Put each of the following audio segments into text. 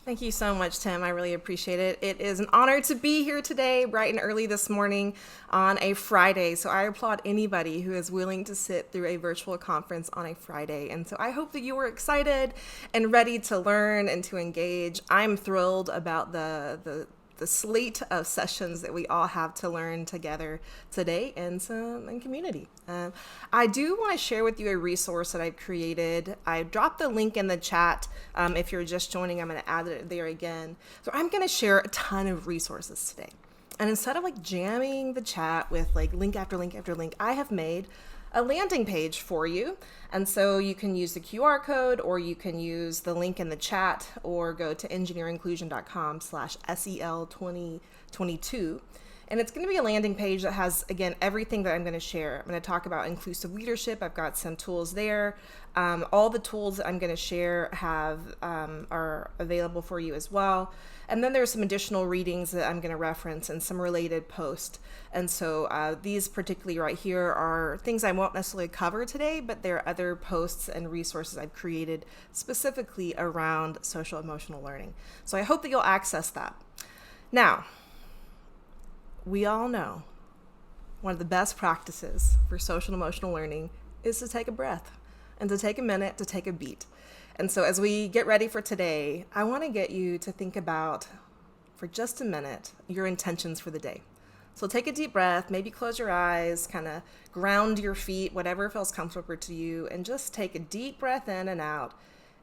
Thank you so much, Tim. I really appreciate it. It is an honor to be here today, bright and early this morning on a Friday. So I applaud anybody who is willing to sit through a virtual conference on a Friday. And so I hope that you were excited and ready to learn and to engage. I'm thrilled about the slate of sessions that we all have to learn together today in community. I do want to share with you a resource that I've created. I dropped the link in the chat. If you're just joining, I'm going to add it there again. So I'm going to share a ton of resources today. And instead of jamming the chat with link after link after link, I have made a landing page for you. And so you can use the QR code, or you can use the link in the chat, or go to engineerinclusion.com/SEL 2022. And it's going to be a landing page that has, again, everything that I'm going to share. I'm going to talk about inclusive leadership. I've got some tools there. All the tools that I'm going to share are available for you as well. And then there's some additional readings that I'm going to reference and some related posts. And so these particularly right here are things I won't necessarily cover today, but there are other posts and resources I've created specifically around social emotional learning. So I hope that you'll access that. Now, we all know one of the best practices for social emotional learning is to take a breath and to take a minute, to take a beat. And so as we get ready for today, I want to get you to think about, for just a minute, your intentions for the day. So take a deep breath, maybe close your eyes, kind of ground your feet, whatever feels comfortable to you, and just take a deep breath in and out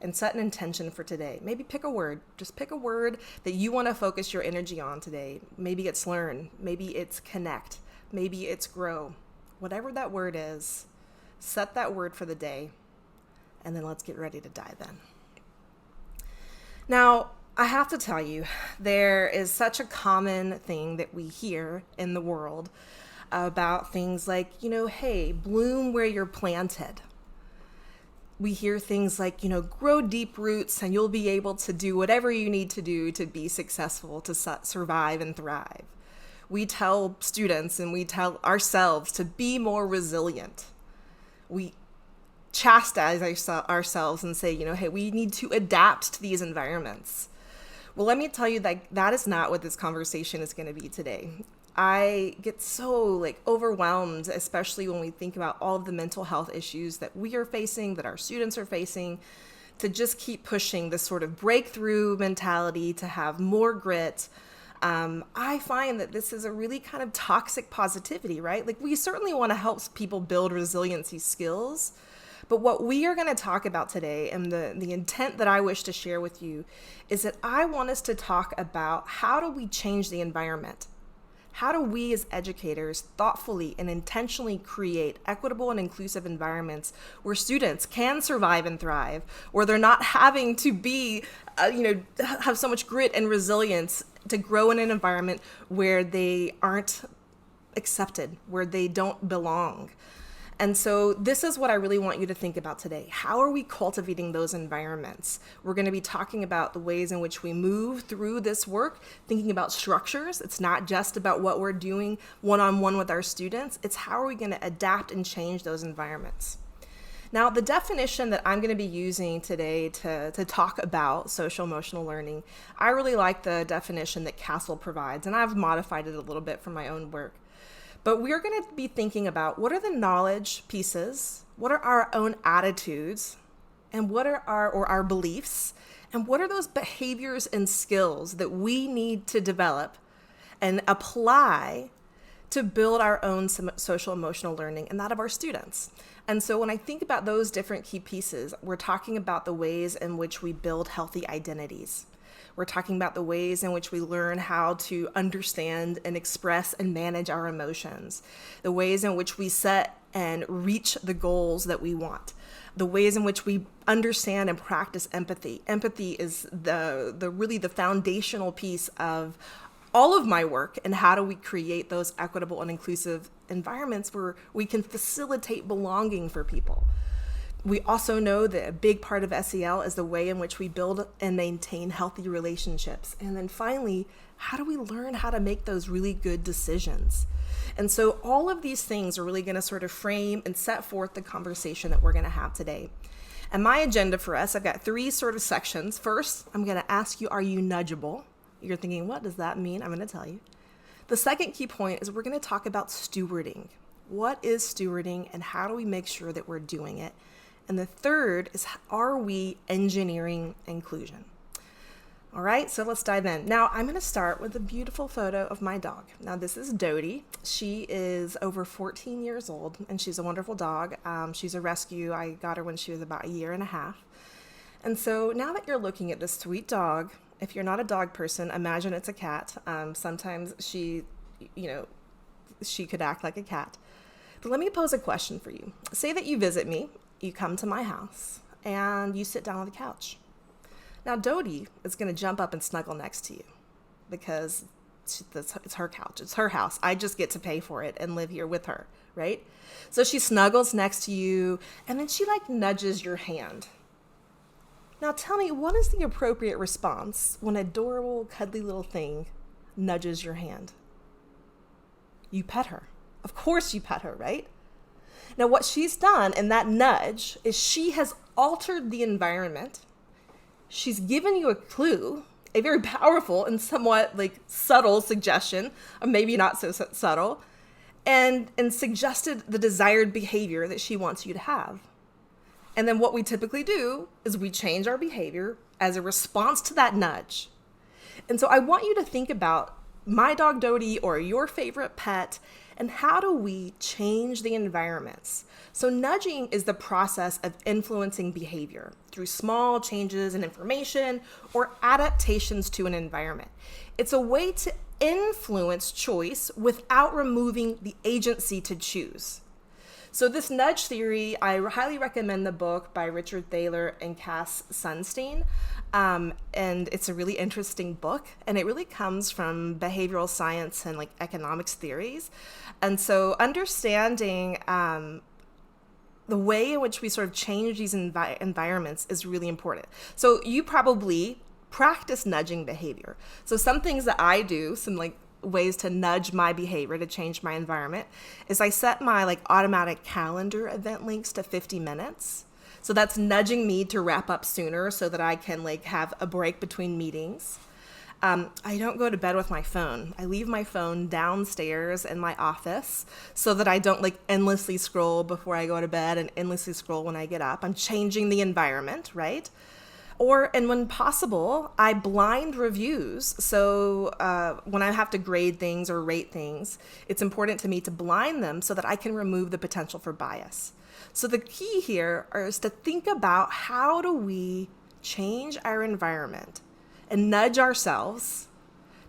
and set an intention for today. Maybe pick a word. Just pick a word that you want to focus your energy on today. Maybe it's learn. Maybe it's connect. Maybe it's grow. Whatever that word is, set that word for the day, and then let's get ready to dive in. Now, I have to tell you, there is such a common thing that we hear in the world about things like, hey, bloom where you're planted. We hear things like, grow deep roots and you'll be able to do whatever you need to do to be successful, to survive and thrive. We tell students and we tell ourselves to be more resilient. We chastise ourselves and say, hey, we need to adapt to these environments. Well, let me tell you that is not what this conversation is going to be today. I get so overwhelmed, especially when we think about all of the mental health issues that we are facing, that our students are facing, to just keep pushing this sort of breakthrough mentality, to have more grit. I find that this is a really kind of toxic positivity, right? We certainly want to help people build resiliency skills, but what we are going to talk about today, and the intent that I wish to share with you, is that I want us to talk about how do we change the environment? How do we as educators thoughtfully and intentionally create equitable and inclusive environments where students can survive and thrive, where they're not having to be, have so much grit and resilience to grow in an environment where they aren't accepted, where they don't belong? And so this is what I really want you to think about today. How are we cultivating those environments? We're going to be talking about the ways in which we move through this work, thinking about structures. It's not just about what we're doing one-on-one with our students. It's how are we going to adapt and change those environments. Now, the definition that I'm going to be using today to talk about social emotional learning, I really like the definition that Castle provides, and I've modified it a little bit from my own work. But we're going to be thinking about what are the knowledge pieces, what are our own attitudes, and what are our beliefs, and what are those behaviors and skills that we need to develop and apply to build our own social emotional learning and that of our students. And so when I think about those different key pieces, we're talking about the ways in which we build healthy identities. We're talking about the ways in which we learn how to understand and express and manage our emotions, the ways in which we set and reach the goals that we want, the ways in which we understand and practice empathy. Empathy is the foundational piece of all of my work, and how do we create those equitable and inclusive environments where we can facilitate belonging for people. We also know that a big part of SEL is the way in which we build and maintain healthy relationships. And then finally, how do we learn how to make those really good decisions? And so all of these things are really going to sort of frame and set forth the conversation that we're going to have today. And my agenda for us, I've got 3 sort of sections. First, I'm going to ask you, are you nudgeable? You're thinking, what does that mean? I'm going to tell you. The second key point is we're going to talk about stewarding. What is stewarding and how do we make sure that we're doing it? And the third is, are we engineering inclusion? All right, so let's dive in. Now, I'm going to start with a beautiful photo of my dog. Now, this is Dodie. She is over 14 years old, and she's a wonderful dog. She's a rescue. I got her when she was about 1.5 years. And so now that you're looking at this sweet dog, if you're not a dog person, imagine it's a cat. Sometimes she could act like a cat. But let me pose a question for you. Say that you visit me, you come to my house, and you sit down on the couch. Now, Dodie is going to jump up and snuggle next to you because it's her couch. It's her house. I just get to pay for it and live here with her, right? So she snuggles next to you, and then she nudges your hand. Now, tell me, what is the appropriate response when an adorable, cuddly little thing nudges your hand? You pet her. Of course you pet her, right? Now, what she's done in that nudge is she has altered the environment. She's given you a clue, a very powerful and somewhat subtle suggestion, or maybe not so subtle, and suggested the desired behavior that she wants you to have. And then what we typically do is we change our behavior as a response to that nudge. And so I want you to think about my dog Dodie or your favorite pet, and how do we change the environments? So nudging is the process of influencing behavior through small changes in information or adaptations to an environment. It's a way to influence choice without removing the agency to choose. So this nudge theory, I highly recommend the book by Richard Thaler and Cass Sunstein. And it's a really interesting book, and it really comes from behavioral science and economics theories. And so understanding the way in which we sort of change these environments is really important. So you probably practice nudging behavior. So some things that I do, some ways to nudge my behavior to change my environment, is I set my automatic calendar event links to 50 minutes. So that's nudging me to wrap up sooner so that I can have a break between meetings. I don't go to bed with my phone. I leave my phone downstairs in my office so that I don't endlessly scroll before I go to bed and endlessly scroll when I get up. I'm changing the environment, right? And when possible, I blind reviews. So when I have to grade things or rate things, it's important to me to blind them so that I can remove the potential for bias. So the key here is to think about, how do we change our environment and nudge ourselves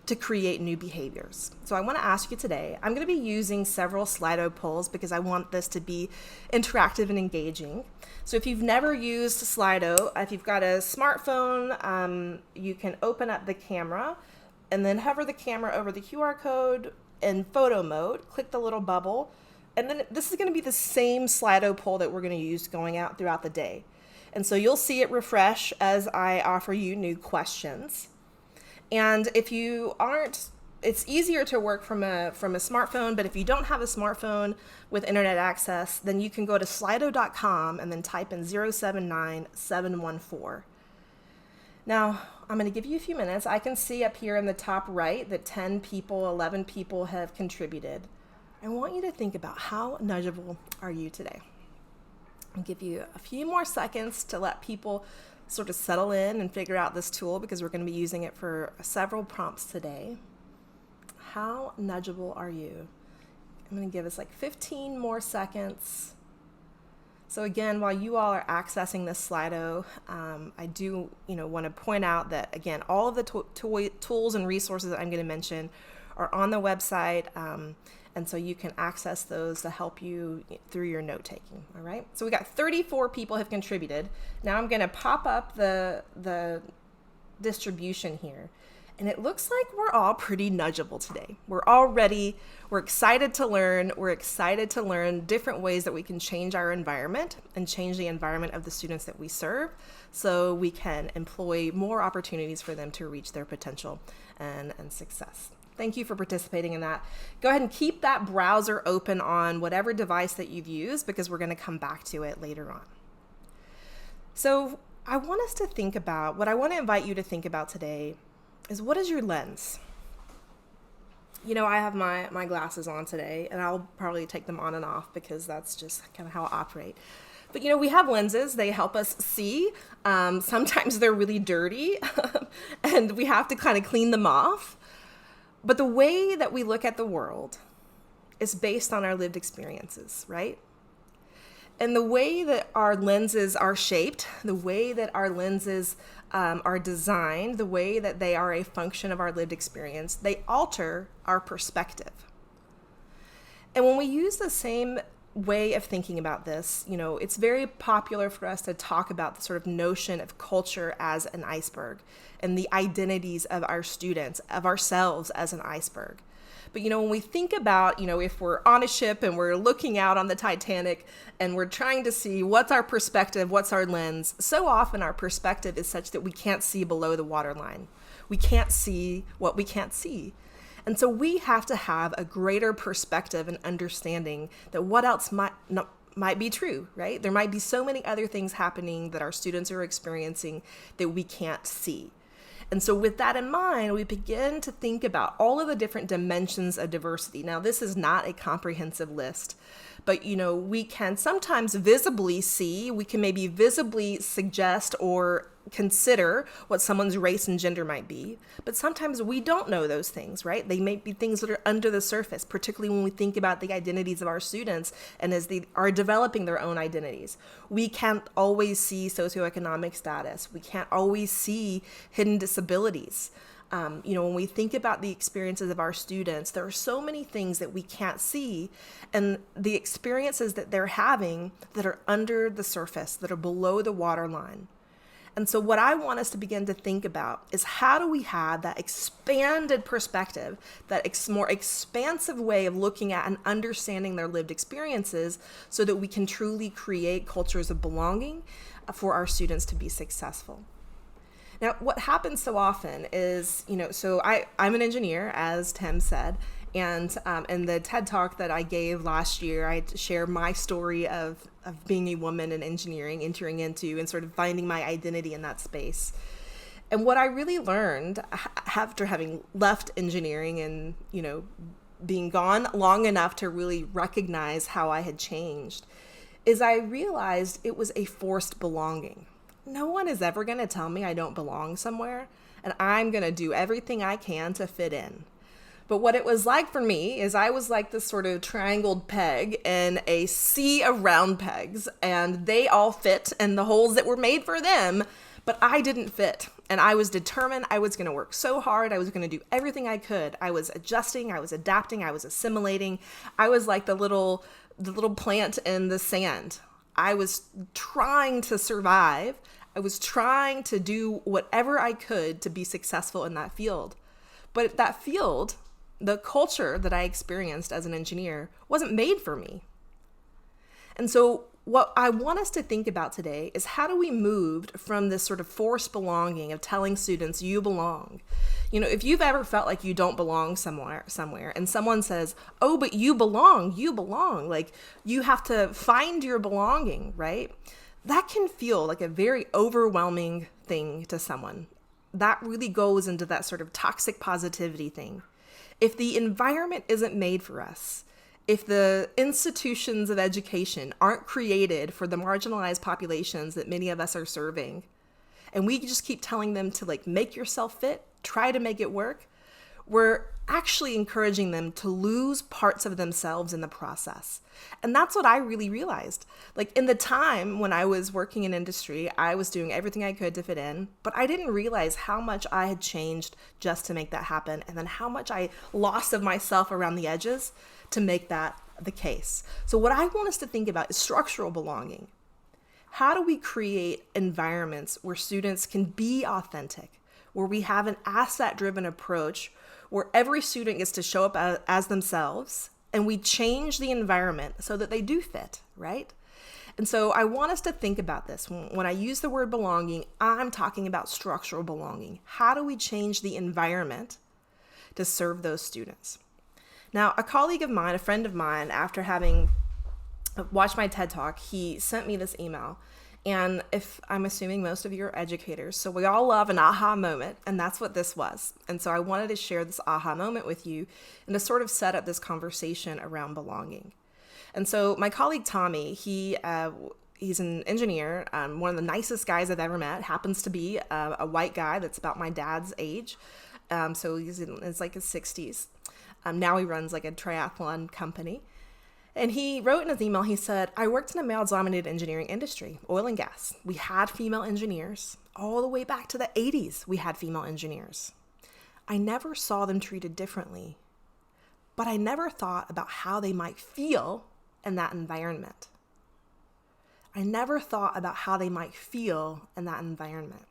to create new behaviors? So I want to ask you today, I'm going to be using several Slido polls because I want this to be interactive and engaging. So if you've never used Slido, if you've got a smartphone, you can open up the camera and then hover the camera over the QR code in photo mode, click the little bubble, and then this is going to be the same Slido poll that we're going to use going out throughout the day. And so you'll see it refresh as I offer you new questions. And if you aren't, it's easier to work from a smartphone, but if you don't have a smartphone with internet access, then you can go to slido.com and then type in 079714. Now, I'm going to give you a few minutes. I can see up here in the top right that 10 people, 11 people have contributed. I want you to think about, how nudgeable are you today? I'll give you a few more seconds to let people sort of settle in and figure out this tool, because we're going to be using it for several prompts today. How nudgeable are you? I'm going to give us 15 more seconds. So again, while you all are accessing this Slido, I do want to point out that, again, all of the tools and resources that I'm going to mention are on the website. And so you can access those to help you through your note taking. All right. So we got 34 people have contributed. Now I'm going to pop up the distribution here. And it looks like we're all pretty nudgeable today. We're all ready. We're excited to learn. We're excited to learn different ways that we can change our environment and change the environment of the students that we serve, so we can employ more opportunities for them to reach their potential and success. Thank you for participating in that. Go ahead and keep that browser open on whatever device that you've used, because we're going to come back to it later on. So I want us to think about, what I want to invite you to think about today is, what is your lens? I have my glasses on today, and I'll probably take them on and off because that's just kind of how I operate. But, we have lenses. They help us see. Sometimes they're really dirty, and we have to kind of clean them off. But the way that we look at the world is based on our lived experiences, right? And the way that our lenses are shaped, the way that our lenses are designed, the way that they are a function of our lived experience, they alter our perspective. And when we use the same way of thinking about this, it's very popular for us to talk about the sort of notion of culture as an iceberg and the identities of our students, of ourselves as an iceberg. But, when we think about, if we're on a ship and we're looking out on the Titanic and we're trying to see what's our perspective, what's our lens, so often our perspective is such that we can't see below the waterline. We can't see what we can't see. And so we have to have a greater perspective and understanding that what else might be true, right? There might be so many other things happening that our students are experiencing that we can't see. And so with that in mind, we begin to think about all of the different dimensions of diversity. Now, this is not a comprehensive list, but, we can sometimes visibly see, we can maybe visibly suggest or consider what someone's race and gender might be. But sometimes we don't know those things, right? They may be things that are under the surface, particularly when we think about the identities of our students and as they are developing their own identities. We can't always see socioeconomic status. We can't always see hidden disabilities. When we think about the experiences of our students, there are so many things that we can't see, and the experiences that they're having that are under the surface, that are below the waterline. And so what I want us to begin to think about is, how do we have that expanded perspective, that more expansive way of looking at and understanding their lived experiences so that we can truly create cultures of belonging for our students to be successful. Now, what happens so often is, so I'm an engineer, as Tim said, and in the TED Talk that I gave last year, I shared my story of being a woman in engineering, entering into and sort of finding my identity in that space. And what I really learned after having left engineering and, being gone long enough to really recognize how I had changed, is I realized it was a forced belonging. No one is ever going to tell me I don't belong somewhere, and I'm going to do everything I can to fit in. But what it was like for me is I was like this sort of triangled peg in a sea of round pegs, and they all fit in the holes that were made for them, but I didn't fit. And I was determined I was going to work so hard. I was going to do everything I could. I was adjusting, I was adapting, I was assimilating. I was like the little plant in the sand. I was trying to survive. I was trying to do whatever I could to be successful in that field. But that field, the culture that I experienced as an engineer, wasn't made for me. And so what I want us to think about today is, how do we move from this sort of forced belonging of telling students you belong? If you've ever felt like you don't belong somewhere, and someone says, oh, but you belong, like you have to find your belonging, right? That can feel like a very overwhelming thing to someone. That really goes into that sort of toxic positivity thing. If the environment isn't made for us, if the institutions of education aren't created for the marginalized populations that many of us are serving, and we just keep telling them to make yourself fit, try to make it work, we're actually encouraging them to lose parts of themselves in the process. And that's what I really realized. In the time when I was working in industry, I was doing everything I could to fit in, but I didn't realize how much I had changed just to make that happen, and then how much I lost of myself around the edges to make that the case. So what I want us to think about is structural belonging. How do we create environments where students can be authentic, where we have an asset-driven approach, where every student gets to show up as themselves, and we change the environment so that they do fit, right? And so I want us to think about this. When I use the word belonging, I'm talking about structural belonging. How do we change the environment to serve those students? Now, a colleague of mine, a friend of mine, after having watched my TED Talk, he sent me this email. And if I'm assuming most of you are educators, so we all love an aha moment, and that's what this was. And so I wanted to share this aha moment with you and to sort of set up this conversation around belonging. And so my colleague Tommy, he's an engineer, one of the nicest guys I've ever met, happens to be a white guy that's about my dad's age. So it's like his 60s. Now he runs like a triathlon company. And he wrote in his email, he said, I worked in a male-dominated engineering industry, oil and gas. We had female engineers. All the way back to the 80s, we had female engineers. I never saw them treated differently, but I never thought about how they might feel in that environment. I never thought about how they might feel in that environment.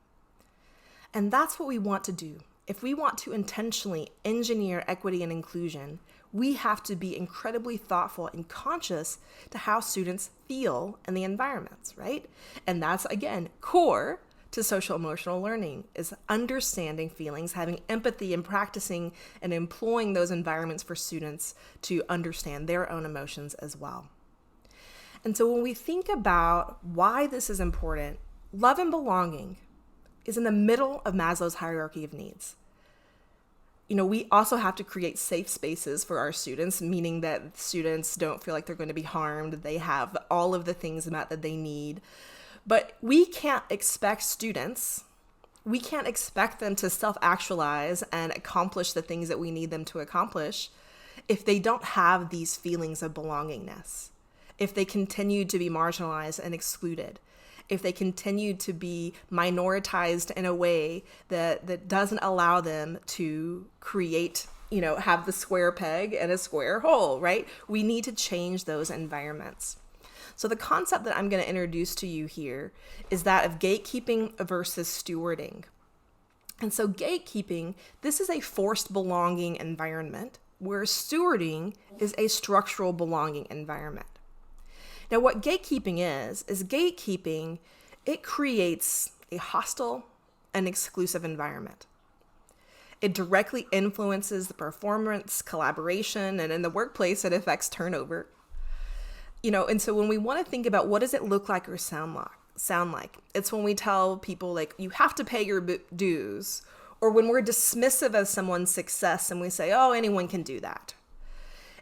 And that's what we want to do. If we want to intentionally engineer equity and inclusion, we have to be incredibly thoughtful and conscious to how students feel in the environments, right? And that's, again, core to social emotional learning, is understanding feelings, having empathy, and practicing and employing those environments for students to understand their own emotions as well. And so when we think about why this is important, love and belonging is in the middle of Maslow's hierarchy of needs. We also have to create safe spaces for our students, meaning that students don't feel like they're going to be harmed. They have all of the things that they need. But we can't expect them to self-actualize and accomplish the things that we need them to accomplish if they don't have these feelings of belongingness, if they continue to be marginalized and excluded, if they continue to be minoritized in a way that doesn't allow them to create, have the square peg and a square hole, right? We need to change those environments. So the concept that I'm going to introduce to you here is that of gatekeeping versus stewarding. And so gatekeeping, this is a forced belonging environment, where stewarding is a structural belonging environment. Now, what gatekeeping is gatekeeping, it creates a hostile and exclusive environment. It directly influences the performance, collaboration, and in the workplace, it affects turnover. And so when we want to think about what does it look like or sound like, it's when we tell people, like, you have to pay your dues, or when we're dismissive of someone's success and we say, oh, anyone can do that.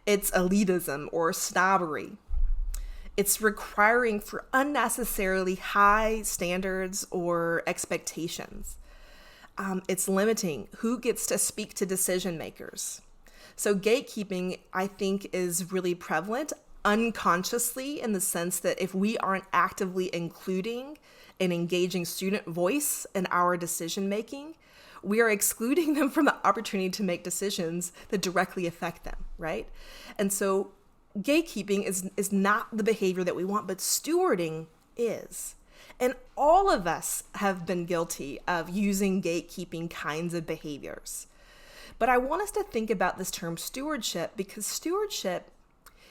It's elitism or snobbery. It's requiring for unnecessarily high standards or expectations. It's limiting who gets to speak to decision makers. So gatekeeping, I think, is really prevalent unconsciously, in the sense that if we aren't actively including and engaging student voice in our decision making, we are excluding them from the opportunity to make decisions that directly affect them, right? And so gatekeeping is not the behavior that we want, but stewarding is. And all of us have been guilty of using gatekeeping kinds of behaviors. But I want us to think about this term stewardship, because stewardship,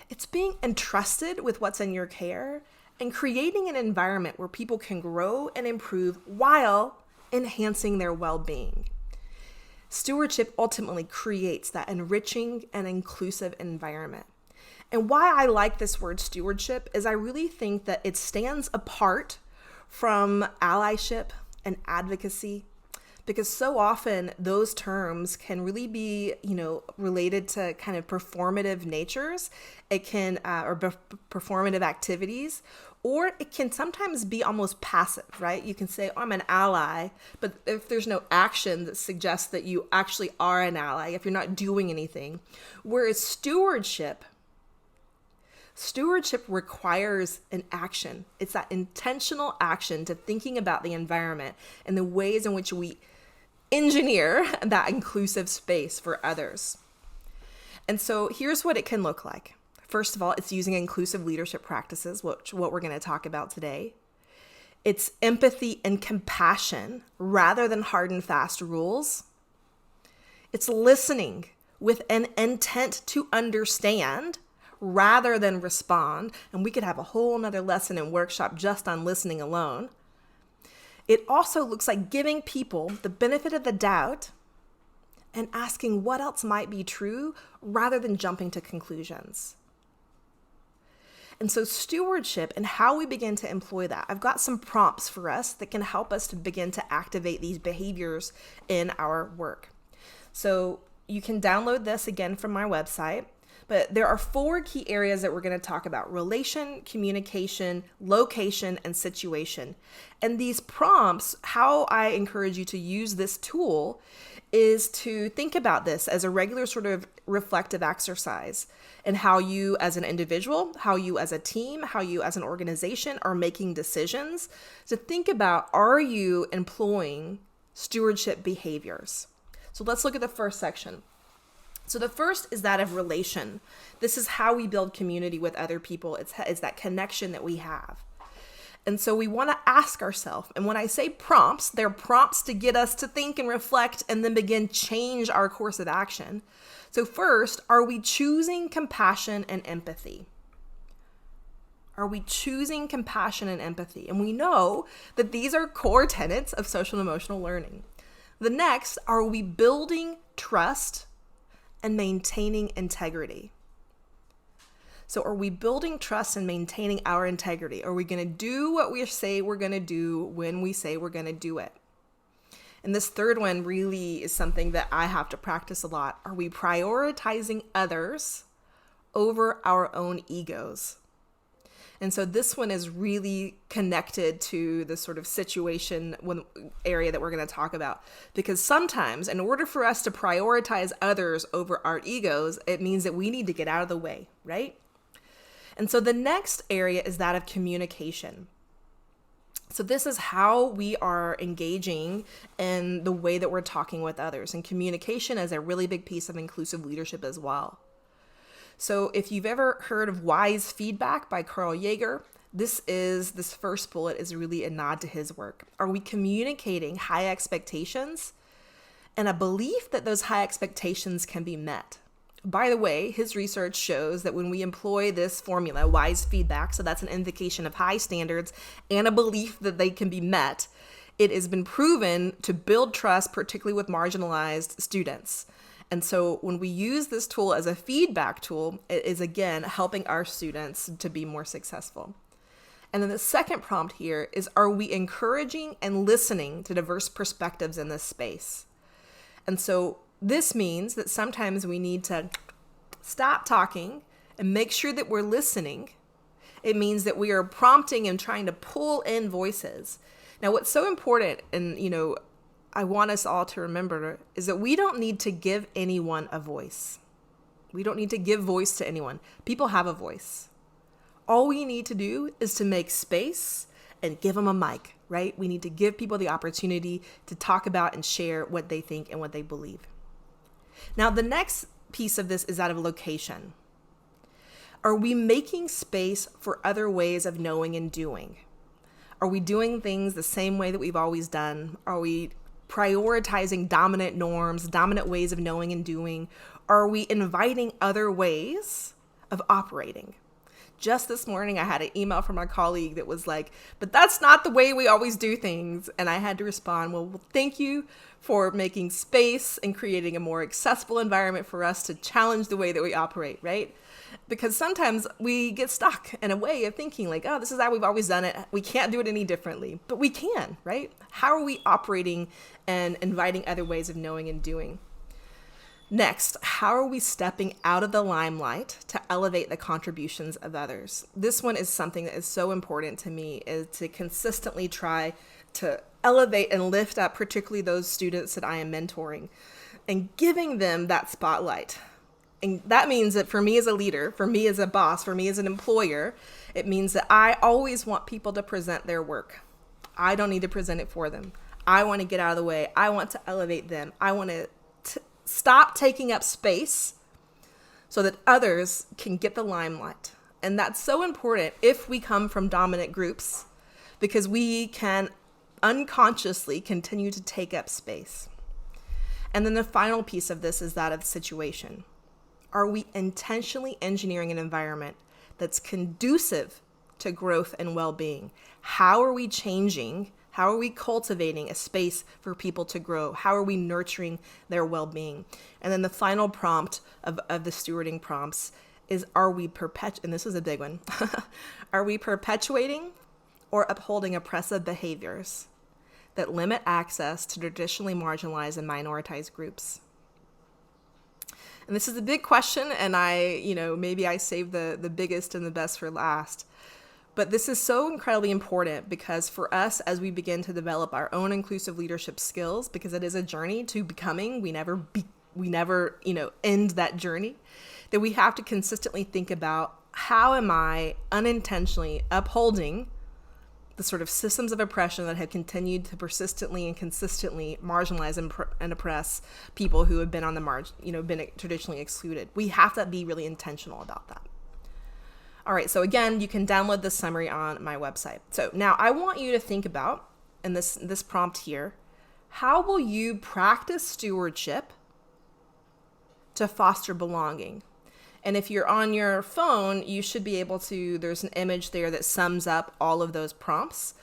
it's being entrusted with what's in your care and creating an environment where people can grow and improve while enhancing their well-being. Stewardship ultimately creates that enriching and inclusive environment. And why I like this word stewardship is I really think that it stands apart from allyship and advocacy, because so often those terms can really be, related to kind of performative natures. It can, performative activities, or it can sometimes be almost passive, right? You can say, oh, I'm an ally, but if there's no action that suggests that you actually are an ally, if you're not doing anything, whereas stewardship requires an action. It's that intentional action to thinking about the environment and the ways in which we engineer that inclusive space for others. And so here's what it can look like. First of all, it's using inclusive leadership practices, what we're going to talk about today. It's empathy and compassion rather than hard and fast rules. It's listening with an intent to understand rather than respond. And we could have a whole nother lesson and workshop just on listening alone. It also looks like giving people the benefit of the doubt and asking what else might be true rather than jumping to conclusions. And so stewardship and how we begin to employ that, I've got some prompts for us that can help us to begin to activate these behaviors in our work. So you can download this again from my website, but there are 4 key areas that we're going to talk about: relation, communication, location, and situation. And these prompts, how I encourage you to use this tool is to think about this as a regular sort of reflective exercise and how you as an individual, how you as a team, how you as an organization are making decisions. To think about, are you employing stewardship behaviors? So let's look at the first section. So the first is that of relation. This is how we build community with other people. It's that connection that we have. And so we want to ask ourselves, and when I say prompts, they're prompts to get us to think and reflect and then begin change our course of action. So first, are we choosing compassion and empathy? Are we choosing compassion and empathy? And we know that these are core tenets of social and emotional learning. The next, are we building trust and maintaining integrity? So are we building trust and maintaining our integrity? Are we going to do what we say we're going to do when we say we're going to do it? And this third one really is something that I have to practice a lot. Are we prioritizing others over our own egos? And so this one is really connected to the sort of situation area that we're going to talk about. Because sometimes in order for us to prioritize others over our egos, it means that we need to get out of the way, right? And so the next area is that of communication. So this is how we are engaging in the way that we're talking with others. And communication is a really big piece of inclusive leadership as well. So if you've ever heard of wise feedback by Carl Yeager, this first bullet is really a nod to his work. Are we communicating high expectations and a belief that those high expectations can be met? By the way, his research shows that when we employ this formula, wise feedback, so that's an indication of high standards and a belief that they can be met, it has been proven to build trust, particularly with marginalized students. And so when we use this tool as a feedback tool, it is again helping our students to be more successful. And then the second prompt here is, are we encouraging and listening to diverse perspectives in this space? And so this means that sometimes we need to stop talking and make sure that we're listening. It means that we are prompting and trying to pull in voices. Now, what's so important, and I want us all to remember, is that we don't need to give anyone a voice. We don't need to give voice to anyone. People have a voice. All we need to do is to make space and give them a mic, right? We need to give people the opportunity to talk about and share what they think and what they believe. Now, the next piece of this is that of location. Are we making space for other ways of knowing and doing? Are we doing things the same way that we've always done? Are we prioritizing dominant norms, dominant ways of knowing and doing? Are we inviting other ways of operating? Just this morning, I had an email from my colleague that was like, but that's not the way we always do things. And I had to respond, well, thank you for making space and creating a more accessible environment for us to challenge the way that we operate, right? Because sometimes we get stuck in a way of thinking like, oh, this is how we've always done it. We can't do it any differently, but we can, right? How are we operating and inviting other ways of knowing and doing? Next, how are we stepping out of the limelight to elevate the contributions of others? This one is something that is so important to me, is to consistently try to elevate and lift up, particularly those students that I am mentoring, and giving them that spotlight. And that means that for me as a leader, for me as a boss, for me as an employer, it means that I always want people to present their work. I don't need to present it for them. I want to get out of the way. I want to elevate them. I want to stop taking up space so that others can get the limelight. And that's so important if we come from dominant groups, because we can unconsciously continue to take up space. And then the final piece of this is that of situation. Are we intentionally engineering an environment that's conducive to growth and well-being? How are we changing? How are we cultivating a space for people to grow? How are we nurturing their well-being? And then the final prompt of the stewarding prompts is, and this is a big one, are we perpetuating or upholding oppressive behaviors that limit access to traditionally marginalized and minoritized groups? And this is a big question, and maybe I saved the biggest and the best for last. But this is so incredibly important because for us, as we begin to develop our own inclusive leadership skills, because it is a journey to becoming, we never end that journey, that we have to consistently think about, how am I unintentionally upholding the sort of systems of oppression that have continued to persistently and consistently marginalize and oppress people who have been on the margin, been traditionally excluded. We have to be really intentional about that. All right, so again, you can download this summary on my website. So now I want you to think about, in this prompt here, how will you practice stewardship to foster belonging? And if you're on your phone, you should be able to, there's an image there that sums up all of those prompts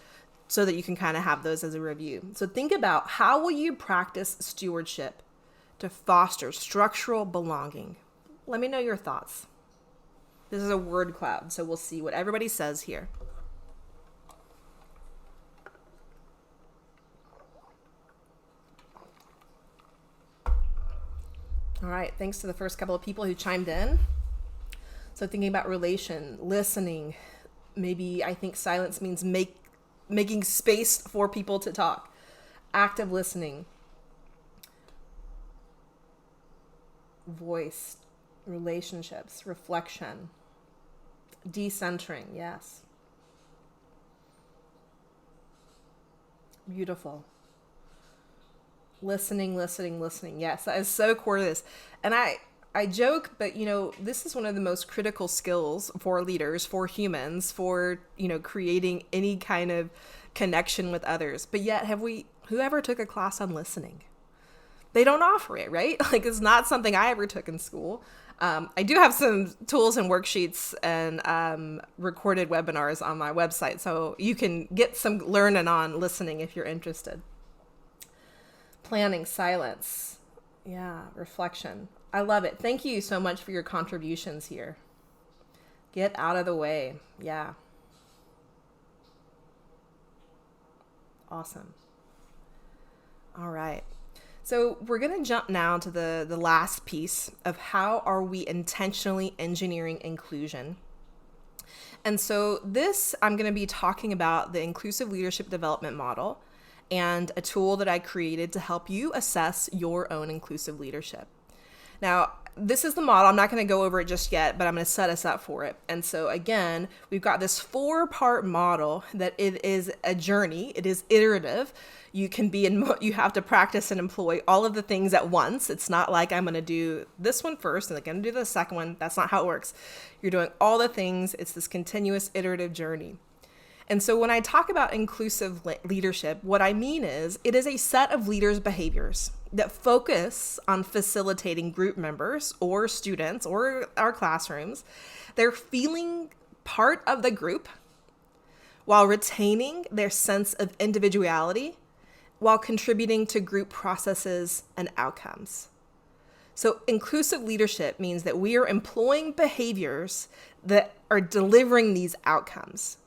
so that you can kind of have those as a review. So think about, how will you practice stewardship to foster structural belonging? Let me know your thoughts. This is a word cloud, so we'll see what everybody says here. All right, thanks to the first couple of people who chimed in. So thinking about relation, listening, maybe I think silence means making space for people to talk. Active listening. Voice, relationships, reflection. Decentering, yes. Beautiful. Listening. Yes, that is so core to this. And I joke, but this is one of the most critical skills for leaders, for humans, for, creating any kind of connection with others. But yet, whoever took a class on listening? They don't offer it, right? Like, it's not something I ever took in school. I do have some tools and worksheets and recorded webinars on my website, so you can get some learning on listening if you're interested. Planning, silence, reflection. I love it. Thank you so much for your contributions here. Get out of the way. Yeah. Awesome. All right. So we're going to jump now to the last piece of how are we intentionally engineering inclusion. And so I'm going to be talking about the inclusive leadership development model and a tool that I created to help you assess your own inclusive leadership. Now, this is the model. I'm not going to go over it just yet, but I'm going to set us up for it. And so again, we've got this 4-part model that it is a journey. It is iterative. You have to practice and employ all of the things at once. It's not like I'm going to do this one first and I'm going to do the second one. That's not how it works. You're doing all the things. It's this continuous iterative journey. And so when I talk about inclusive leadership, what I mean is it is a set of leaders' behaviors that focus on facilitating group members or students or our classrooms. They're feeling part of the group while retaining their sense of individuality, while contributing to group processes and outcomes. So inclusive leadership means that we are employing behaviors that are delivering these outcomes.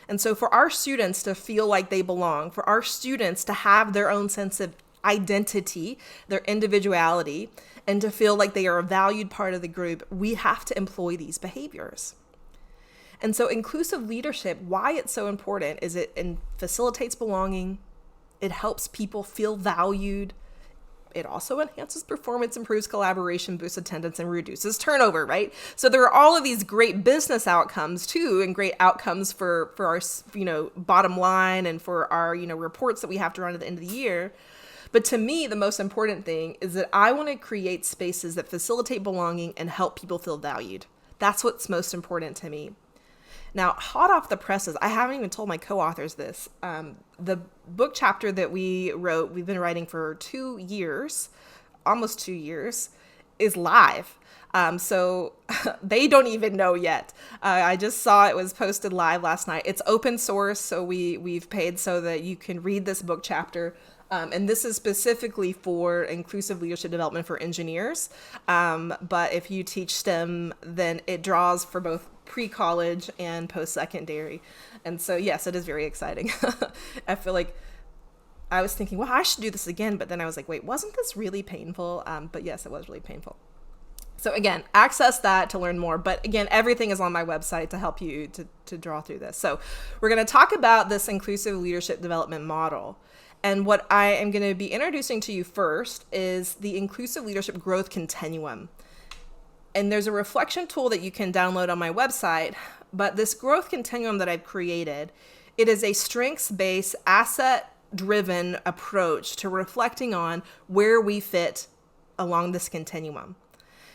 And so for our students to feel like they belong, for our students to have their own sense of identity, their individuality, and to feel like they are a valued part of the group, we have to employ these behaviors. And so inclusive leadership, why it's so important is it facilitates belonging. It helps people feel valued. It also enhances performance, improves collaboration, boosts attendance, and reduces turnover, right? So there are all of these great business outcomes too, and great outcomes for our, bottom line and for our, reports that we have to run at the end of the year. But to me, the most important thing is that I want to create spaces that facilitate belonging and help people feel valued. That's what's most important to me. Now, hot off the presses, I haven't even told my co-authors this. The book chapter that we wrote, we've been writing for 2 years, almost 2 years, is live. So they don't even know yet. I just saw it was posted live last night. It's open source, so we've paid so that you can read this book chapter. And this is specifically for inclusive leadership development for engineers. But if you teach STEM, then it draws for both pre-college and post-secondary. And so, yes, it is very exciting. I feel like I was thinking, well, I should do this again. But then I was like, wait, wasn't this really painful? But yes, it was really painful. So again, access that to learn more. But again, everything is on my website to help you to draw through this. So we're going to talk about this inclusive leadership development model. And what I am going to be introducing to you first is the Inclusive Leadership Growth Continuum. And there's a reflection tool that you can download on my website. But this growth continuum that I've created, it is a strengths-based, asset-driven approach to reflecting on where we fit along this continuum.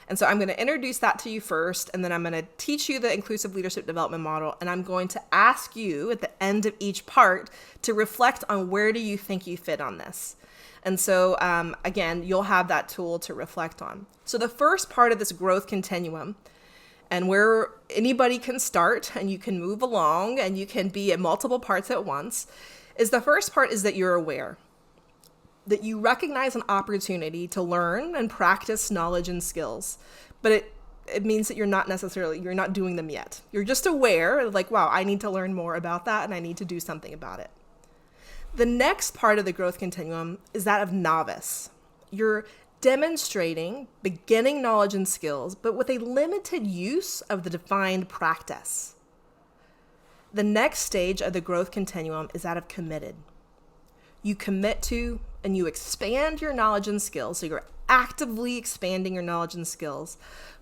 And so I'm going to introduce that to you first, and then I'm going to teach you the inclusive leadership development model, and I'm going to ask you at the end of each part to reflect on where do you think you fit on this. And so, again, you'll have that tool to reflect on. So the first part of this growth continuum, and where anybody can start and you can move along and you can be at multiple parts at once, is the first part is that you're aware. That you recognize an opportunity to learn and practice knowledge and skills, but it means that you're not doing them yet. You're just aware, like, wow, I need to learn more about that and I need to do something about it. The next part of the growth continuum is that of novice. You're demonstrating beginning knowledge and skills, but with a limited use of the defined practice. The next stage of the growth continuum is that of committed. You commit to and you expand your knowledge and skills. So you're actively expanding your knowledge and skills,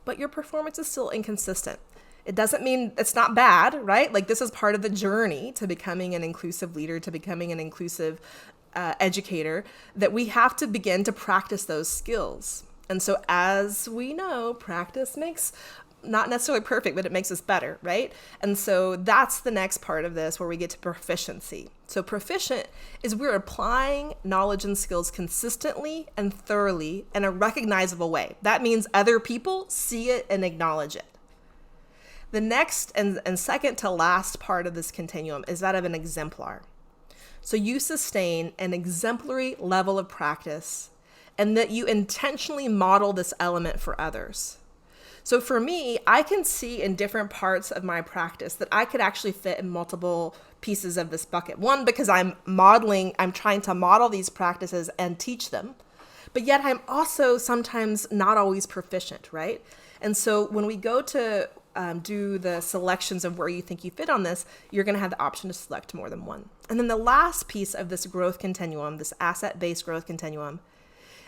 but your performance is still inconsistent. It doesn't mean it's not bad, right? Like, this is part of the journey to becoming an inclusive leader, to becoming an inclusive educator, that we have to begin to practice those skills. And so, as we know, practice makes not necessarily perfect, but it makes us better, right? And so that's the next part of this where we get to proficiency. So proficient is we're applying knowledge and skills consistently and thoroughly in a recognizable way. That means other people see it and acknowledge it. The next and second to last part of this continuum is that of an exemplar. So you sustain an exemplary level of practice and that you intentionally model this element for others. So for me, I can see in different parts of my practice that I could actually fit in multiple pieces of this bucket. One, because I'm trying to model these practices and teach them, but yet I'm also sometimes not always proficient, right? And so when we go to do the selections of where you think you fit on this, you're going to have the option to select more than one. And then the last piece of this growth continuum, this asset-based growth continuum,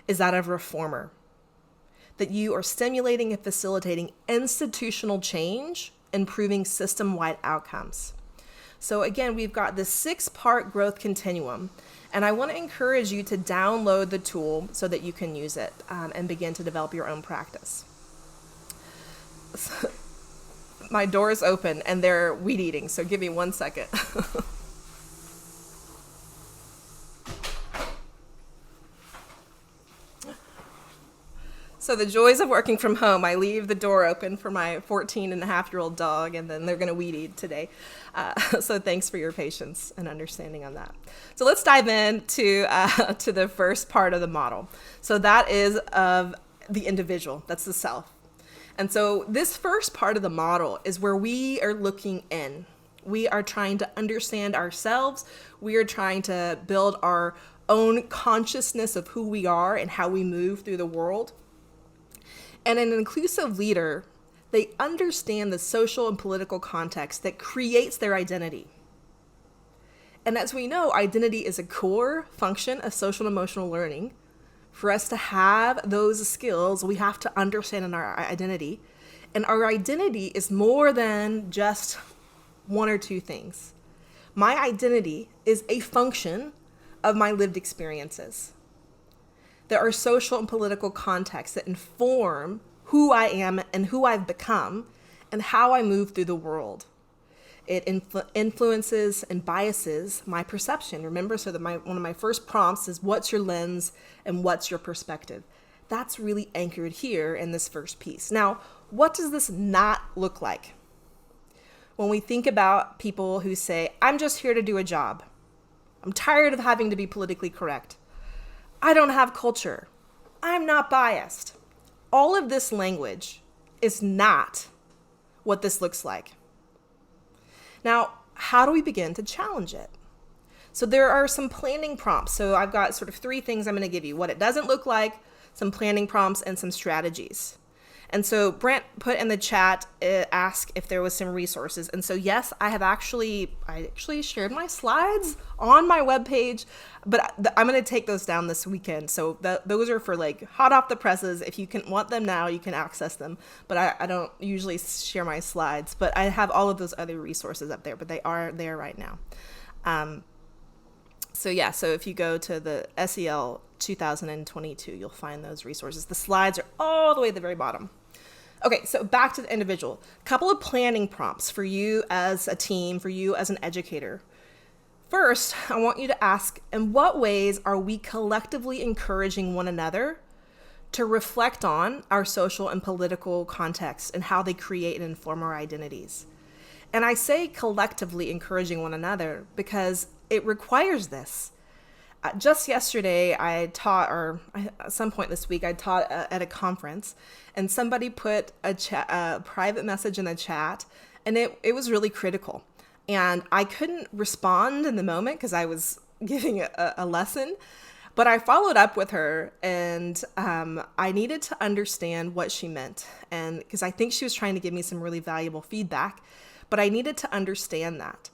is that of reformer. That you are stimulating and facilitating institutional change, improving system-wide outcomes. So again, we've got this 6-part growth continuum, and I want to encourage you to download the tool so that you can use it and begin to develop your own practice. My door is open and they're weed eating, so give me 1 second. So the joys of working from home, I leave the door open for my 14-and-a-half-year-old dog, and then they're going to weed eat today. So thanks for your patience and understanding on that. So let's dive into to the first part of the model. So that is of the individual. That's the self. And so this first part of the model is where we are looking in. We are trying to understand ourselves. We are trying to build our own consciousness of who we are and how we move through the world. And an inclusive leader, they understand the social and political context that creates their identity. And as we know, identity is a core function of social and emotional learning. For us to have those skills, we have to understand our identity. And our identity is more than just one or two things. My identity is a function of my lived experiences. There are social and political contexts that inform who I am and who I've become and how I move through the world. It influences and biases my perception. Remember, so that one of my first prompts is what's your lens and what's your perspective? That's really anchored here in this first piece. Now, what does this not look like? When we think about people who say, I'm just here to do a job. I'm tired of having to be politically correct. I don't have culture. I'm not biased. All of this language is not what this looks like. Now, how do we begin to challenge it? So there are some planning prompts. So I've got sort of 3 things I'm going to give you: what it doesn't look like, some planning prompts, and some strategies. And so Brent put in the chat, ask if there was some resources. And so yes, I actually shared my slides on my webpage, but I'm going to take those down this weekend. So those are for like hot off the presses. If you want them now, you can access them. But I don't usually share my slides, but I have all of those other resources up there, but they are there right now. So if you go to the SEL 2022, you'll find those resources. The slides are all the way at the very bottom. Okay, so back to the individual. A couple of planning prompts for you as a team, for you as an educator. First, I want you to ask, in what ways are we collectively encouraging one another to reflect on our social and political context and how they create and inform our identities? And I say collectively encouraging one another because it requires this. Just yesterday, I taught, or at some point this week, I taught at a conference, and somebody put a private message in the chat, and it was really critical. And I couldn't respond in the moment because I was giving a lesson, but I followed up with her, and I needed to understand what she meant. And because I think she was trying to give me some really valuable feedback, but I needed to understand that.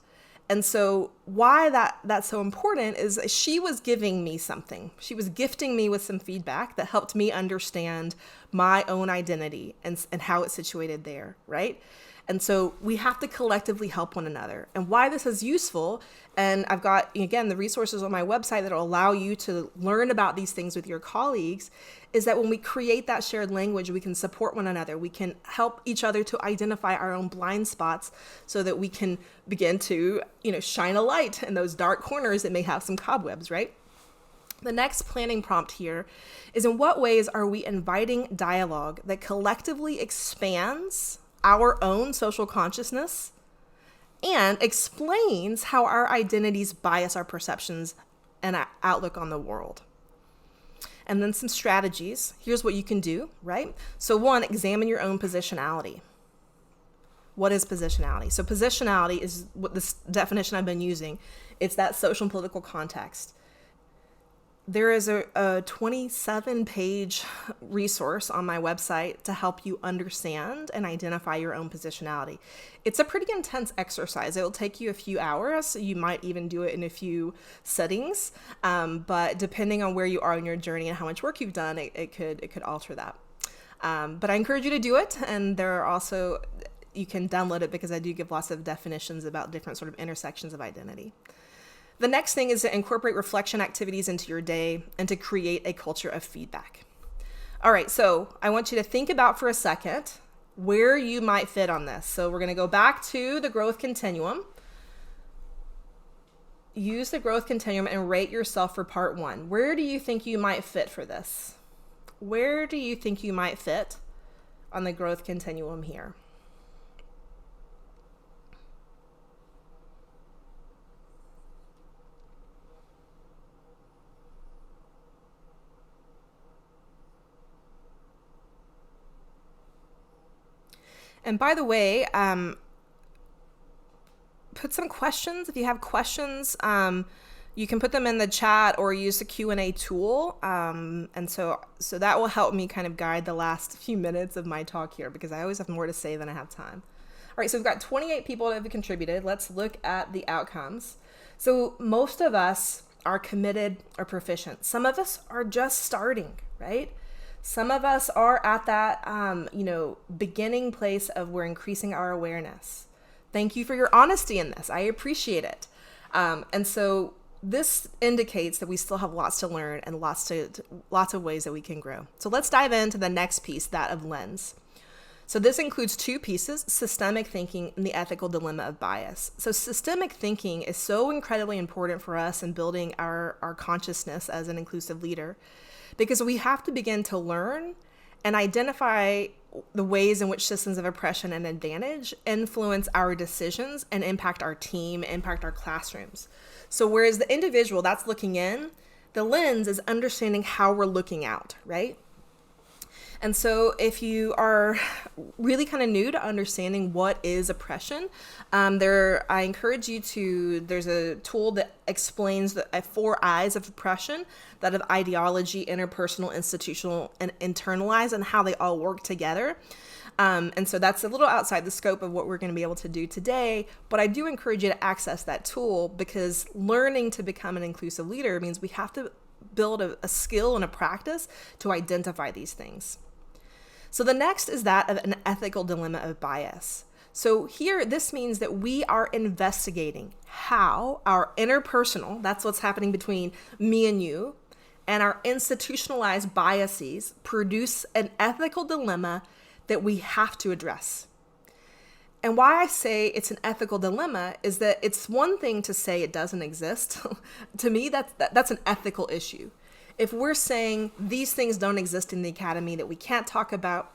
And so why that's so important is she was giving me something. She was gifting me with some feedback that helped me understand my own identity and how it's situated there, right? And so we have to collectively help one another. And why this is useful, and I've got, again, the resources on my website that will allow you to learn about these things with your colleagues, is that when we create that shared language, we can support one another. We can help each other to identify our own blind spots so that we can begin to, shine a light in those dark corners that may have some cobwebs, right? The next planning prompt here is, in what ways are we inviting dialogue that collectively expands our own social consciousness and explains how our identities bias our perceptions and our outlook on the world? And then some strategies. Here's what you can do, right? So 1, examine your own positionality. What is positionality? So positionality is what this definition I've been using. It's that social and political context. There is a 27-page resource on my website to help you understand and identify your own positionality. It's a pretty intense exercise. It will take you a few hours. You might even do it in a few settings, but depending on where you are in your journey and how much work you've done, it could alter that. But I encourage you to do it, and there are also, you can download it because I do give lots of definitions about different sort of intersections of identity. The next thing is to incorporate reflection activities into your day and to create a culture of feedback. All right, so I want you to think about for a second where you might fit on this. So we're going to go back to the growth continuum. Use the growth continuum and rate yourself for part 1. Where do you think you might fit for this? Where do you think you might fit on the growth continuum here? And by the way, put some questions. If you have questions, you can put them in the chat or use the Q&A tool. And so that will help me kind of guide the last few minutes of my talk here, because I always have more to say than I have time. All right, so we've got 28 people that have contributed. Let's look at the outcomes. So most of us are committed or proficient. Some of us are just starting, right? Some of us are at that, beginning place of we're increasing our awareness. Thank you for your honesty in this. I appreciate it. And so this indicates that we still have lots to learn and lots of ways that we can grow. So let's dive into the next piece, that of lens. So this includes 2 pieces: systemic thinking and the ethical dilemma of bias. So systemic thinking is so incredibly important for us in building our consciousness as an inclusive leader, because we have to begin to learn and identify the ways in which systems of oppression and advantage influence our decisions and impact our team, impact our classrooms. So whereas the individual, that's looking in, The lens is understanding how we're looking out, right? And so if you are really kind of new to understanding what is oppression, I encourage you there's a tool that explains the 4 I's of oppression, that of ideology, interpersonal, institutional, and internalized, and how they all work together. And so that's a little outside the scope of what we're going to be able to do today, but I do encourage you to access that tool, because learning to become an inclusive leader means we have to build a skill and a practice to identify these things. So the next is that of an ethical dilemma of bias. So here, this means that we are investigating how our interpersonal, that's what's happening between me and you, and our institutionalized biases produce an ethical dilemma that we have to address. And why I say it's an ethical dilemma is that it's one thing to say it doesn't exist. To me, that's an ethical issue. If we're saying these things don't exist in the academy, that we can't talk about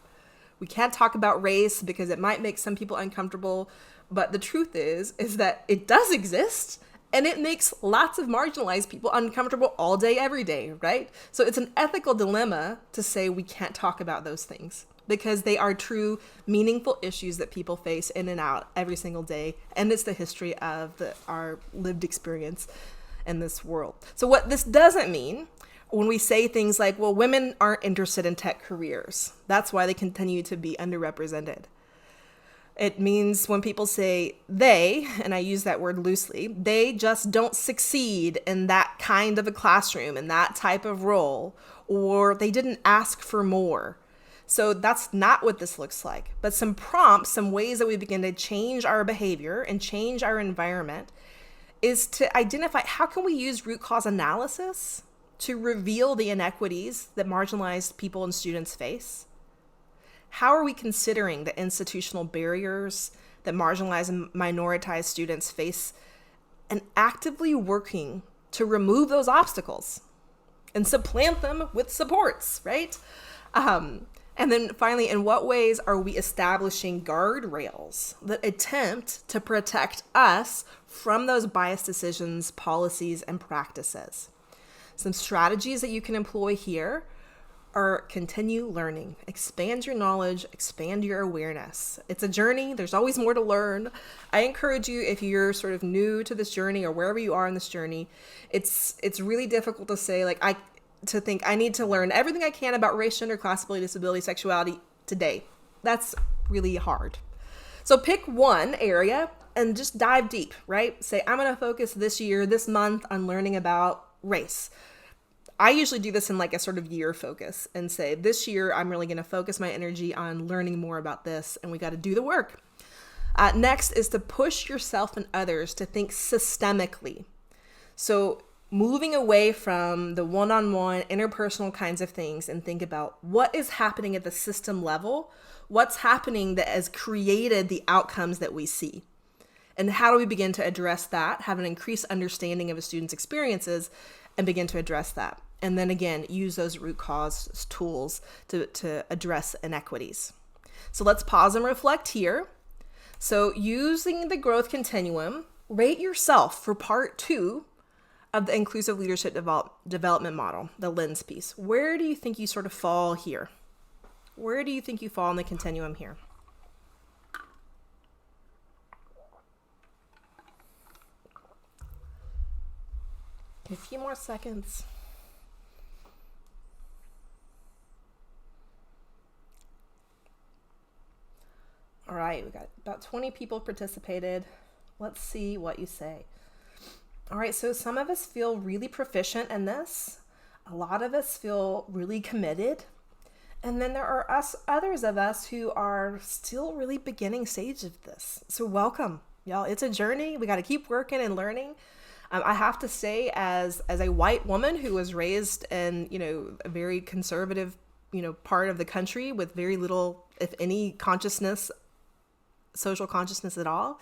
race because it might make some people uncomfortable, but the truth is that it does exist, and it makes lots of marginalized people uncomfortable all day, every day, right? So it's an ethical dilemma to say we can't talk about those things, because they are true, meaningful issues that people face in and out every single day, and it's the history of our lived experience in this world. So what this doesn't mean when we say things like, well, women aren't interested in tech careers, that's why they continue to be underrepresented. It means when people say they, and I use that word loosely, they just don't succeed in that kind of a classroom, in that type of role, or they didn't ask for more. So that's not what this looks like. But some prompts, some ways that we begin to change our behavior and change our environment is to identify how can we use root cause analysis to reveal the inequities that marginalized people and students face? How are we considering the institutional barriers that marginalized and minoritized students face, and actively working to remove those obstacles and supplant them with supports, right? And then finally, in what ways are we establishing guardrails that attempt to protect us from those biased decisions, policies, and practices? Some strategies that you can employ here are continue learning, expand your knowledge, expand your awareness. It's a journey. There's always more to learn. I encourage you, if you're sort of new to this journey or wherever you are in this journey, it's really difficult to say, to think I need to learn everything I can about race, gender, class, ability, disability, sexuality today. That's really hard. So pick one area and just dive deep, right? Say, I'm going to focus this month on learning about race. I usually do this in a sort of year focus and say, this year, I'm really going to focus my energy on learning more about this, and we got to do the work. Next is to push yourself and others to think systemically. So moving away from the one-on-one interpersonal kinds of things and think about what is happening at the system level, what's happening that has created the outcomes that we see. And how do we begin to address that, have an increased understanding of a student's experiences, and begin to address that. And then again, use those root cause tools to address inequities. So let's pause and reflect here. So using the growth continuum, rate yourself for part 2 of the inclusive leadership development model, the lens piece. Where do you think you sort of fall here? Where do you think you fall in the continuum here? A few more seconds. All right, we got about 20 people participated. Let's see what you say. All right, so some of us feel really proficient in this. A lot of us feel really committed. And then there are others of us who are still really beginning stage of this. So welcome, y'all. It's a journey. We got to keep working and learning. I have to say, as a white woman who was raised in, a very conservative, part of the country with very little, if any, social consciousness at all,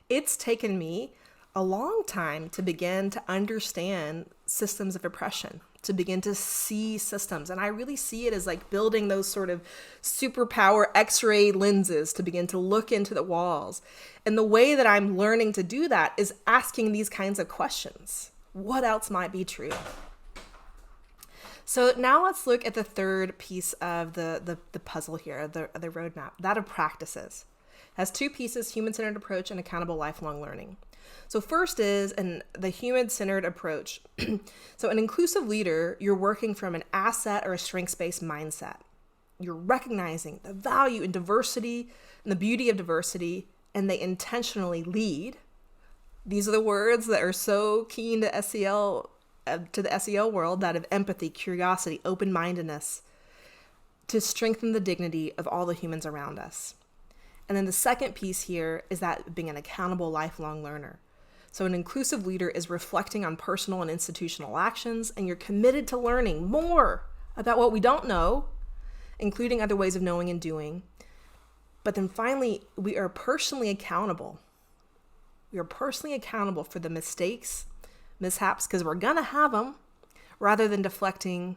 it's taken me a long time to begin to understand systems of oppression, to begin to see systems. And I really see it as building those sort of superpower X-ray lenses to begin to look into the walls. And the way that I'm learning to do that is asking these kinds of questions. What else might be true? So now let's look at the third piece of the puzzle here, the roadmap, that of practices. It has two pieces, human-centered approach and accountable lifelong learning. So first is the human-centered approach. So an inclusive leader, you're working from an asset or a strengths-based mindset. You're recognizing the value in diversity and the beauty of diversity, and they intentionally lead. These are the words that are so keen to SEL, to the SEL world, that of empathy, curiosity, open-mindedness, to strengthen the dignity of all the humans around us. And then the second piece here is that being an accountable lifelong learner. So an inclusive leader is reflecting on personal and institutional actions, and you're committed to learning more about what we don't know, including other ways of knowing and doing. But then finally, we are personally accountable. We are personally accountable for the mistakes, mishaps, because we're going to have them, rather than deflecting,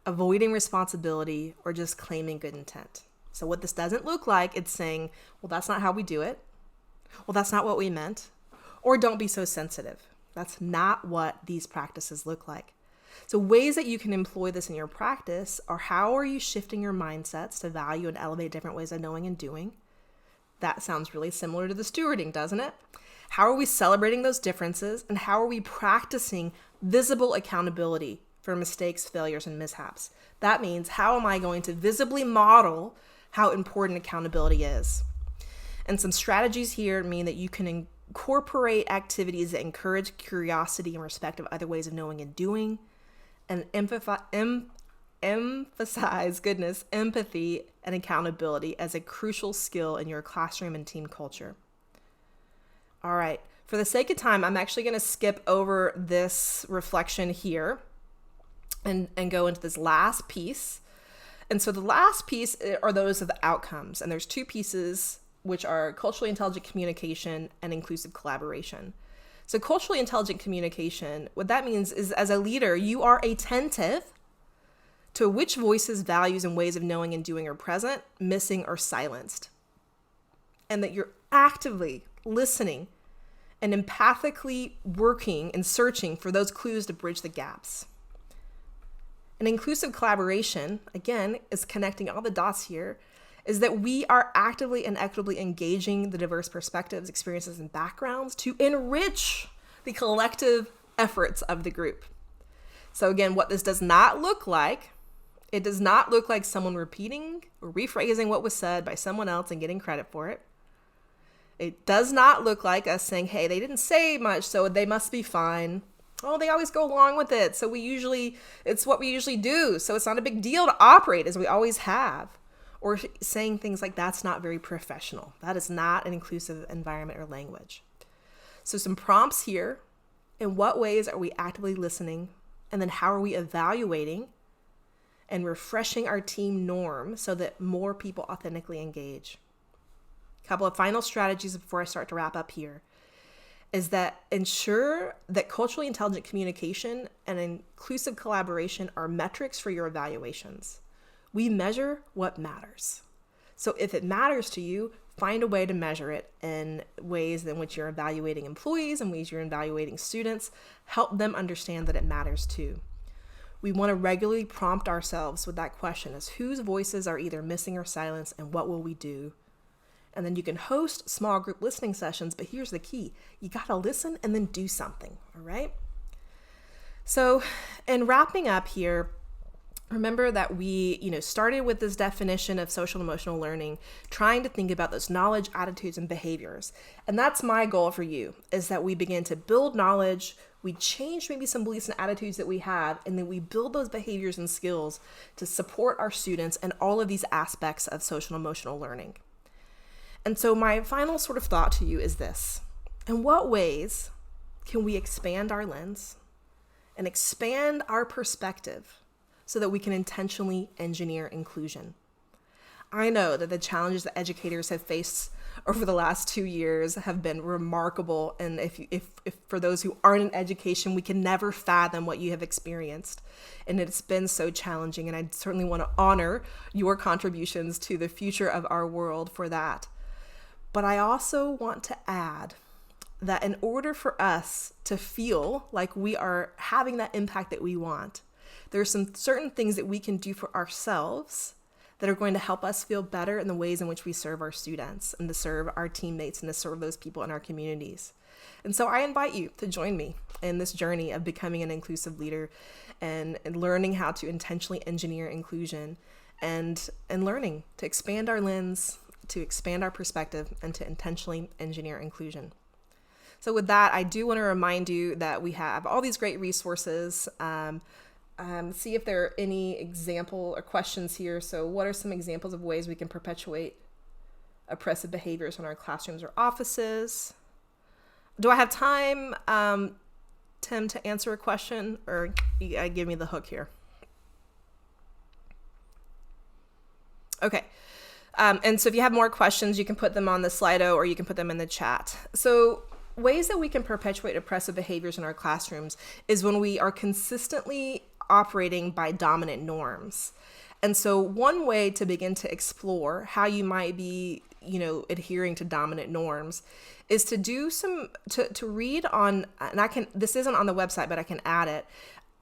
avoiding responsibility, or just claiming good intent. So what this doesn't look like, it's saying, well, that's not how we do it. Well, that's not what we meant. Or don't be so sensitive. That's not what these practices look like. So ways that you can employ this in your practice are, how are you shifting your mindsets to value and elevate different ways of knowing and doing? That sounds really similar to the stewarding, doesn't it? How are we celebrating those differences? And how are we practicing visible accountability for mistakes, failures, and mishaps? That means, how am I going to visibly model how important accountability is? And some strategies here mean that you can incorporate activities that encourage curiosity and respect of other ways of knowing and doing, and emphasize empathy and accountability as a crucial skill in your classroom and team culture. All right, for the sake of time, I'm actually going to skip over this reflection here and go into this last piece. And so the last piece are those of the outcomes. And there's two pieces, which are culturally intelligent communication and inclusive collaboration. So culturally intelligent communication, what that means is, as a leader, you are attentive to which voices, values, and ways of knowing and doing are present, missing, or silenced. And that you're actively listening and empathically working and searching for those clues to bridge the gaps. And inclusive collaboration, again, is connecting all the dots here, is that we are actively and equitably engaging the diverse perspectives, experiences, and backgrounds to enrich the collective efforts of the group. So again, what this does not look like, it does not look like someone repeating or rephrasing what was said by someone else and getting credit for it. It does not look like us saying, hey, they didn't say much, so they must be fine. Oh, they always go along with it. So it's what we usually do. So it's not a big deal to operate as we always have. Or saying things like, that's not very professional. That is not an inclusive environment or language. So some prompts here. In what ways are we actively listening? And then how are we evaluating and refreshing our team norm so that more people authentically engage? A couple of final strategies before I start to wrap up here is that ensure that culturally intelligent communication and inclusive collaboration are metrics for your evaluations. We measure what matters. So if it matters to you, find a way to measure it in ways in which you're evaluating employees and ways you're evaluating students. Help them understand that it matters too. We want to regularly prompt ourselves with that question as whose voices are either missing or silenced, and what will we do? And then you can host small group listening sessions, but here's the key. You got to listen and then do something, all right? So in wrapping up here, remember that we, started with this definition of social and emotional learning, trying to think about those knowledge, attitudes, and behaviors. And that's my goal for you, is that we begin to build knowledge, we change maybe some beliefs and attitudes that we have, and then we build those behaviors and skills to support our students and all of these aspects of social and emotional learning. And so my final sort of thought to you is this: in what ways can we expand our lens and expand our perspective so that we can intentionally engineer inclusion? I know that the challenges that educators have faced over the last 2 years have been remarkable. And if for those who aren't in education, we can never fathom what you have experienced. And it's been so challenging. And I certainly want to honor your contributions to the future of our world for that. But I also want to add that in order for us to feel like we are having that impact that we want, there are some certain things that we can do for ourselves that are going to help us feel better in the ways in which we serve our students and to serve our teammates and to serve those people in our communities. And so I invite you to join me in this journey of becoming an inclusive leader and learning how to intentionally engineer inclusion and learning to expand our lens, to expand our perspective, and to intentionally engineer inclusion. So with that, I do want to remind you that we have all these great resources. See if there are any example or questions here. So what are some examples of ways we can perpetuate oppressive behaviors in our classrooms or offices? Do I have time, Tim, to answer a question, or you give me the hook here? Okay. And so if you have more questions, you can put them on the Slido or you can put them in the chat. So ways that we can perpetuate oppressive behaviors in our classrooms is when we are consistently operating by dominant norms. And so one way to begin to explore how you might be, adhering to dominant norms is to do to read on, and this isn't on the website, but I can add it,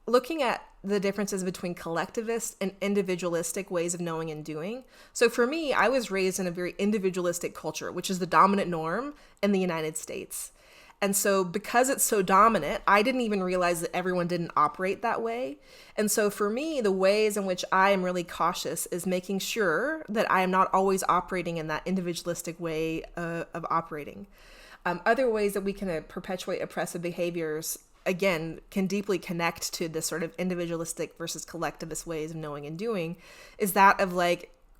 looking at the differences between collectivist and individualistic ways of knowing and doing. So for me, I was raised in a very individualistic culture, which is the dominant norm in the United States. And so because it's so dominant, I didn't even realize that everyone didn't operate that way. And so for me, the ways in which I am really cautious is making sure that I am not always operating in that individualistic way of operating. Other ways that we can perpetuate oppressive behaviors, again, can deeply connect to this sort of individualistic versus collectivist ways of knowing and doing, is that of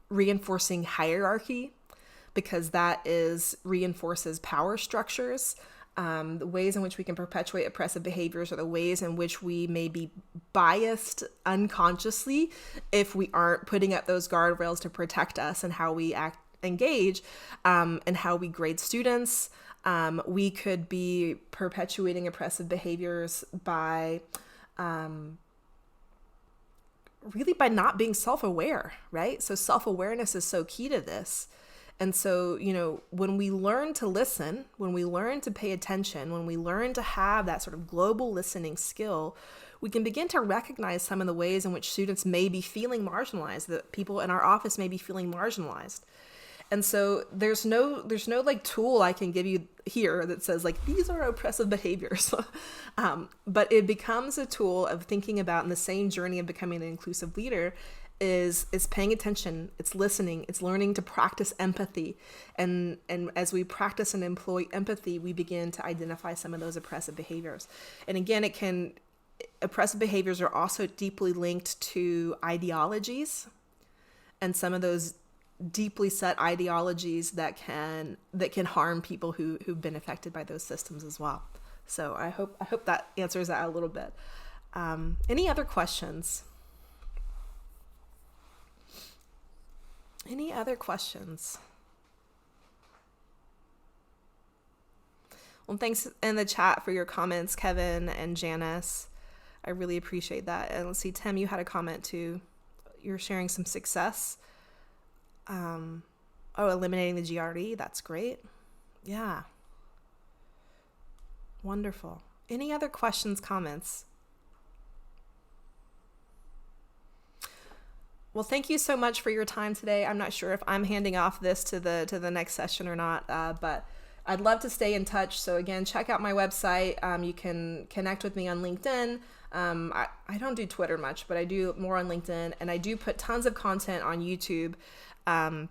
reinforcing hierarchy, because that reinforces power structures. The ways in which we can perpetuate oppressive behaviors are the ways in which we may be biased unconsciously if we aren't putting up those guardrails to protect us and how we engage, and how we grade students. We could be perpetuating oppressive behaviors by really by not being self-aware, right? So self-awareness is so key to this. And so, when we learn to listen, when we learn to pay attention, when we learn to have that sort of global listening skill, we can begin to recognize some of the ways in which students may be feeling marginalized, that people in our office may be feeling marginalized. And so there's no tool I can give you here that says these are oppressive behaviors. But it becomes a tool of thinking about, in the same journey of becoming an inclusive leader, is paying attention, it's listening, it's learning to practice empathy. And as we practice and employ empathy, we begin to identify some of those oppressive behaviors. And again, oppressive behaviors are also deeply linked to ideologies, and some of those deeply set ideologies that can harm people who've been affected by those systems as well. So I hope that answers that a little bit. Any other questions? Any other questions? Well, thanks in the chat for your comments, Kevin and Janice. I really appreciate that. And let's see, Tim, you had a comment too. You're sharing some success. Eliminating the GRE. That's great. Yeah. Wonderful. Any other questions, comments? Well, thank you so much for your time today. I'm not sure if I'm handing off this to the next session or not, but I'd love to stay in touch. So again, check out my website. You can connect with me on LinkedIn. I don't do Twitter much, but I do more on LinkedIn, and I do put tons of content on YouTube. And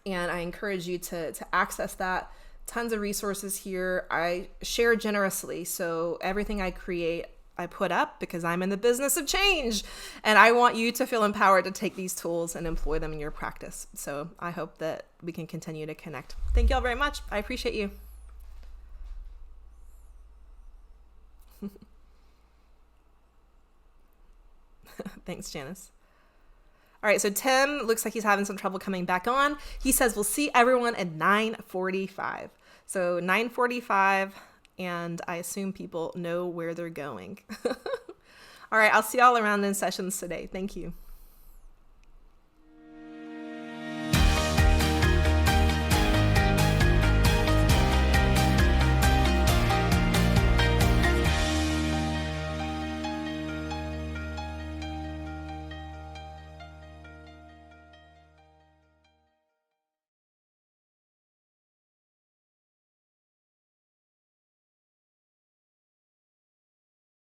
I encourage you to access that. Tons of resources here. I share generously. So everything I create, I put up because I'm in the business of change, and I want you to feel empowered to take these tools and employ them in your practice. So I hope that we can continue to connect. Thank you all very much. I appreciate you. Thanks, Janice. All right, so Tim looks like he's having some trouble coming back on. He says we'll see everyone at 9:45. So 9:45, and I assume people know where they're going. All right, I'll see y'all around in sessions today. Thank you.